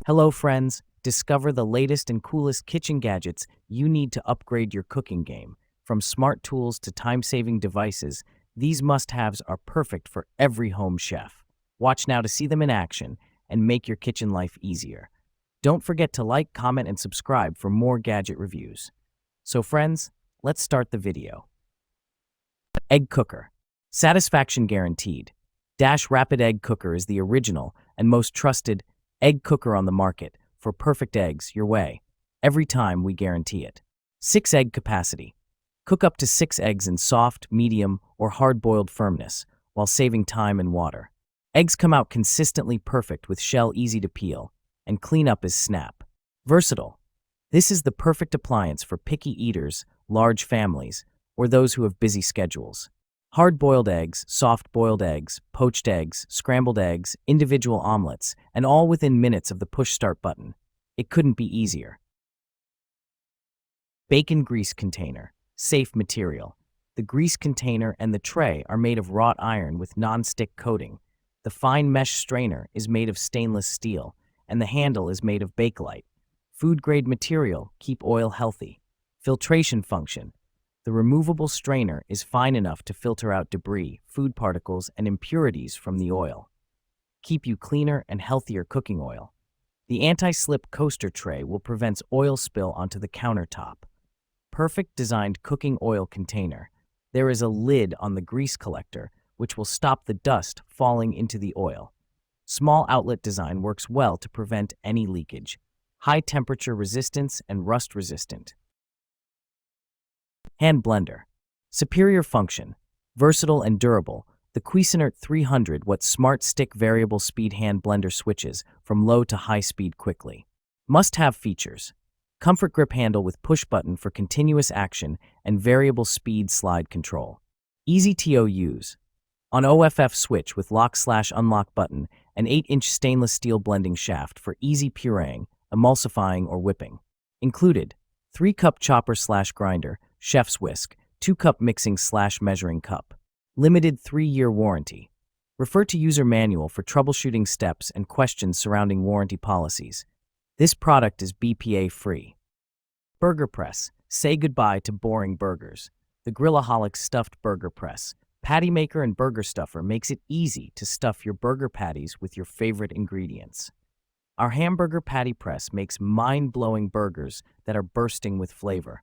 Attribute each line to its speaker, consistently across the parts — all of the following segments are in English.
Speaker 1: Hello, friends. Discover the latest and coolest kitchen gadgets you need to upgrade your cooking game. From smart tools to time-saving devices, these must-haves are perfect for every home chef. Watch now to see them in action and make your kitchen life easier. Don't forget to like, comment, and subscribe for more gadget reviews. So, friends, let's start the video. Egg cooker. Satisfaction guaranteed. Dash Rapid Egg Cooker is the original and most trusted egg cooker on the market for perfect eggs your way. Every time, we guarantee it. 6 egg capacity. Cook up to 6 eggs in soft, medium, or hard-boiled firmness while saving time and water. Eggs come out consistently perfect with shell easy to peel, and cleanup is snap. Versatile. This is the perfect appliance for picky eaters, large families, or those who have busy schedules. Hard-boiled eggs, soft-boiled eggs, poached eggs, scrambled eggs, individual omelets, and all within minutes of the push start button. It couldn't be easier. Bacon grease container. Safe material. The grease container and the tray are made of wrought iron with non-stick coating. The fine mesh strainer is made of stainless steel, and the handle is made of Bakelite. Food-grade material, keep oil healthy. Filtration function. The removable strainer is fine enough to filter out debris, food particles, and impurities from the oil. Keep you cleaner and healthier cooking oil. The anti-slip coaster tray will prevent oil spill onto the countertop. Perfect designed cooking oil container. There is a lid on the grease collector, which will stop the dust falling into the oil. Small outlet design works well to prevent any leakage. High temperature resistance and rust resistant. Hand blender. Superior function. Versatile and durable. The Cuisinart 300-watt Smart Stick variable speed hand blender switches from low to high speed quickly. Must-have features. Comfort grip handle with push button for continuous action and variable speed slide control. Easy to use. On OFF switch with lock/unlock button, an 8-inch stainless steel blending shaft for easy pureeing, emulsifying, or whipping. Included, 3-cup chopper/grinder, chef's whisk, 2-cup mixing/measuring cup. Limited 3-year warranty. Refer to user manual for troubleshooting steps and questions surrounding warranty policies. This product is BPA-free. Burger press. Say goodbye to boring burgers. The Grillaholic Stuffed Burger Press. Patty maker and burger stuffer makes it easy to stuff your burger patties with your favorite ingredients. Our hamburger patty press makes mind-blowing burgers that are bursting with flavor.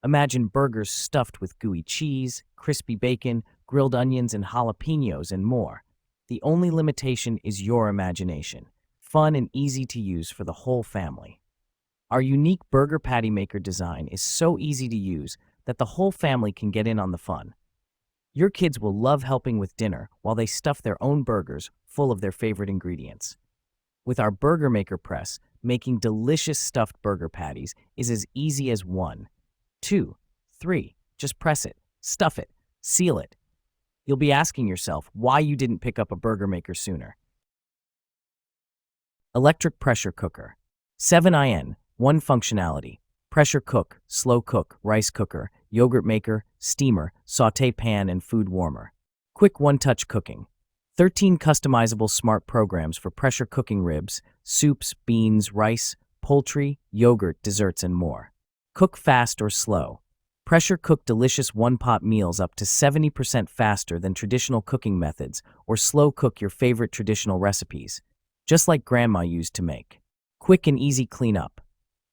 Speaker 1: Imagine burgers stuffed with gooey cheese, crispy bacon, grilled onions, and jalapenos, and more. The only limitation is your imagination. Fun and easy to use for the whole family. Our unique burger patty maker design is so easy to use that the whole family can get in on the fun. Your kids will love helping with dinner while they stuff their own burgers full of their favorite ingredients. With our burger maker press, making delicious stuffed burger patties is as easy as 1, 2, 3. Just press it, stuff it, seal it. You'll be asking yourself why you didn't pick up a burger maker sooner. Electric pressure cooker. 7in, 1 functionality. Pressure cook, slow cook, rice cooker, yogurt maker, steamer, sauté pan, and food warmer. Quick one-touch cooking. 13 customizable smart programs for pressure cooking ribs, soups, beans, rice, poultry, yogurt, desserts, and more. Cook fast or slow. Pressure cook delicious one-pot meals up to 70% faster than traditional cooking methods, or slow cook your favorite traditional recipes, just like Grandma used to make. Quick and easy cleanup.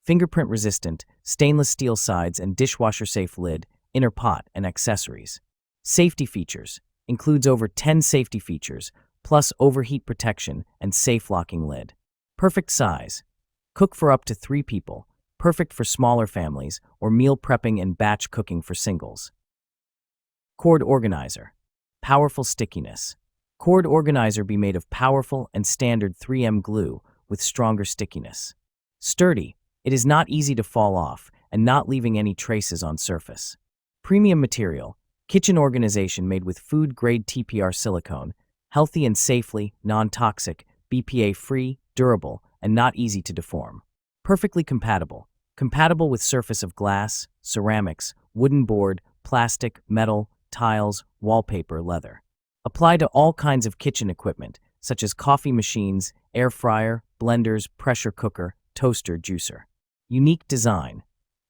Speaker 1: Fingerprint resistant, stainless steel sides and dishwasher safe lid, inner pot, and accessories. Safety features. Includes over 10 safety features, plus overheat protection and safe locking lid. Perfect size. Cook for up to 3 people. Perfect for smaller families or meal prepping and batch cooking for singles. Cord organizer. Powerful stickiness. Cord organizer be made of powerful and standard 3M glue with stronger stickiness. Sturdy. It is not easy to fall off and not leaving any traces on surface. Premium material. Kitchen organization made with food-grade TPR silicone, healthy and safely, non-toxic, BPA-free, durable, and not easy to deform. Perfectly compatible. Compatible with surface of glass, ceramics, wooden board, plastic, metal, tiles, wallpaper, leather. Apply to all kinds of kitchen equipment, such as coffee machines, air fryer, blenders, pressure cooker, toaster, juicer. Unique design.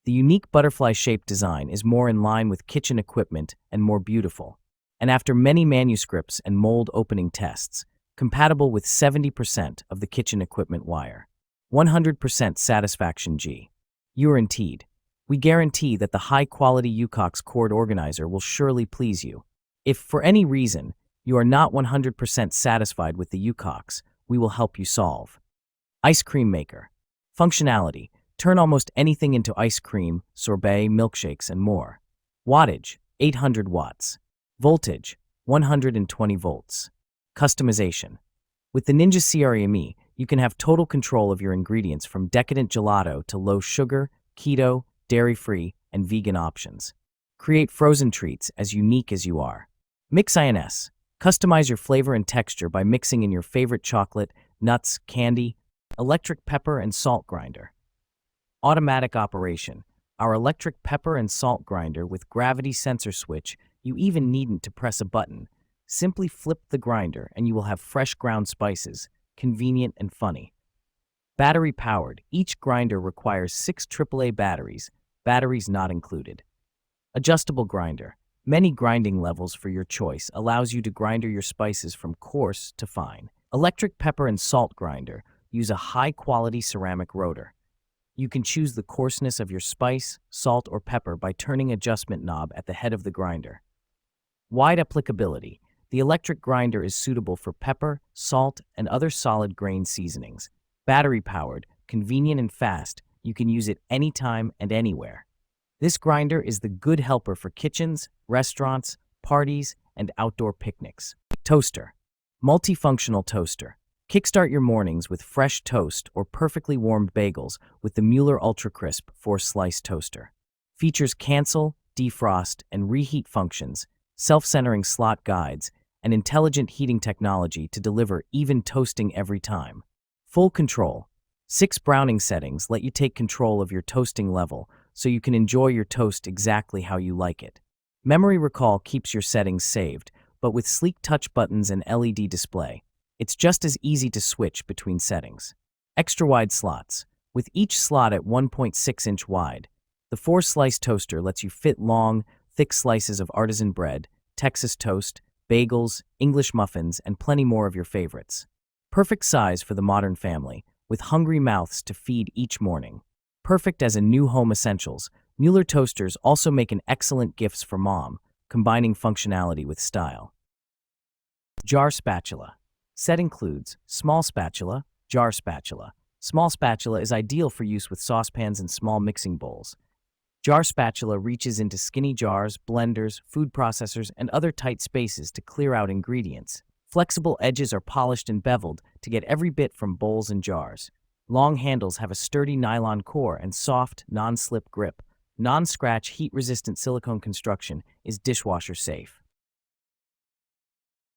Speaker 1: The unique butterfly-shaped design is more in line with kitchen equipment and more beautiful. And after many manuscripts and mold opening tests, compatible with 70% of the kitchen equipment wire. 100% satisfaction G. Guaranteed. We guarantee that the high-quality UCOX cord organizer will surely please you. If, for any reason, you are not 100% satisfied with the UCOX, we will help you solve. Ice cream maker. Functionality. Turn almost anything into ice cream, sorbet, milkshakes, and more. Wattage. 800 watts. Voltage. 120 volts. Customization. With the Ninja CREME, you can have total control of your ingredients from decadent gelato to low sugar, keto, dairy-free, and vegan options. Create frozen treats as unique as you are. Mix INS. Customize your flavor and texture by mixing in your favorite chocolate, nuts, candy, electric pepper and salt grinder. Automatic operation. Our electric pepper and salt grinder with gravity sensor switch, you even needn't to press a button. Simply flip the grinder and you will have fresh ground spices, convenient and funny. Battery powered. Each grinder requires 6 AAA batteries not included. Adjustable grinder. Many grinding levels for your choice allows you to grind your spices from coarse to fine. Electric pepper and salt grinder. Use a high-quality ceramic rotor. You can choose the coarseness of your spice, salt, or pepper by turning adjustment knob at the head of the grinder. Wide applicability. The electric grinder is suitable for pepper, salt, and other solid grain seasonings. Battery-powered, convenient and fast, you can use it anytime and anywhere. This grinder is the good helper for kitchens, restaurants, parties, and outdoor picnics. Toaster. Multifunctional toaster. Kickstart your mornings with fresh toast or perfectly warmed bagels with the Mueller Ultra Crisp 4-slice toaster. Features cancel, defrost, and reheat functions, self-centering slot guides, and intelligent heating technology to deliver even toasting every time. Full control. 6 browning settings let you take control of your toasting level so you can enjoy your toast exactly how you like it. Memory recall keeps your settings saved, but with sleek touch buttons and LED display, it's just as easy to switch between settings. Extra wide slots. With each slot at 1.6 inch wide, the 4-slice toaster lets you fit long, thick slices of artisan bread, Texas toast, bagels, English muffins, and plenty more of your favorites. Perfect size for the modern family, with hungry mouths to feed each morning. Perfect as a new home essentials, Mueller toasters also make an excellent gifts for mom, combining functionality with style. Jar spatula. Set includes small spatula, jar spatula. Small spatula is ideal for use with saucepans and small mixing bowls. Jar spatula reaches into skinny jars, blenders, food processors, and other tight spaces to clear out ingredients. Flexible edges are polished and beveled to get every bit from bowls and jars. Long handles have a sturdy nylon core and soft, non-slip grip. Non-scratch, heat-resistant silicone construction is dishwasher safe.